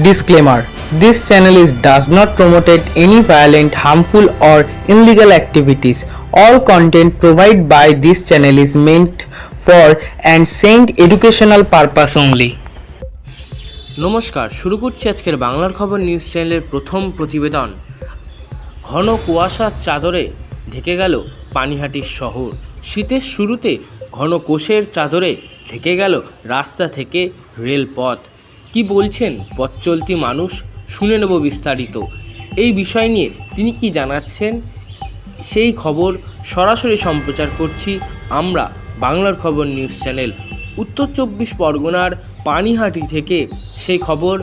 Disclaimer: This channel does not promote any violent, harmful, or illegal activities. All content provided by this channel is meant for and saint educational purpose only. নমস্কার, শুরু করছি আজকের বাংলার খবর news চ্যানেলের প্রথম প্রতিবেদন। ঘন কুয়াশার চাদরে ঢেকে গেল পানিহাটির শহর। শীতের শুরুতে ঘন কোষের চাদরে ঢেকে গেল রাস্তা থেকে রেলপথ। কি বলছেন পথ চলতি মানুষ, শুনে নেব বিস্তারিত। এই বিষয় নিয়ে তিনি কি জানাচ্ছেন সেই খবর সরাসরি সম্প্রচার করছি আমরা বাংলার খবর নিউজ চ্যানেল। উত্তর 24 পরগনার পানিহাটি থেকে সেই খবর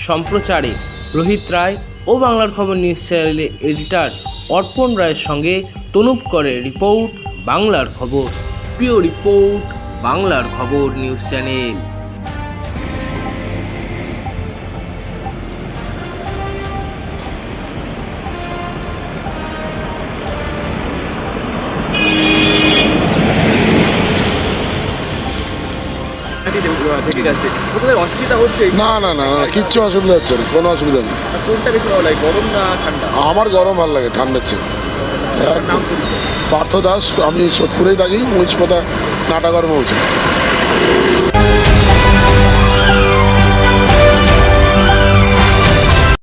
সম্প্রচারে রোহিত রায় ও বাংলার খবর নিউজ চ্যানেলের এডিটর অর্পণ রায়ের সঙ্গে তনুপ করে রিপোর্ট বাংলার খবর। প্রিয় রিপোর্ট বাংলার খবর নিউজ চ্যানেল। না না না না কিচ্ছু অসুবিধা হচ্ছে না, কোনো অসুবিধা নেই। কোনটা বেশি ভালো লাগে, গরম না ঠান্ডা? আমার গরম ভালো লাগে, ঠান্ডার চেয়ে। নাম পরিচয়? পার্থ দাস, আমি সোদপুরেই থাকি, মুইজপোতা নাটাগড় মৌজা।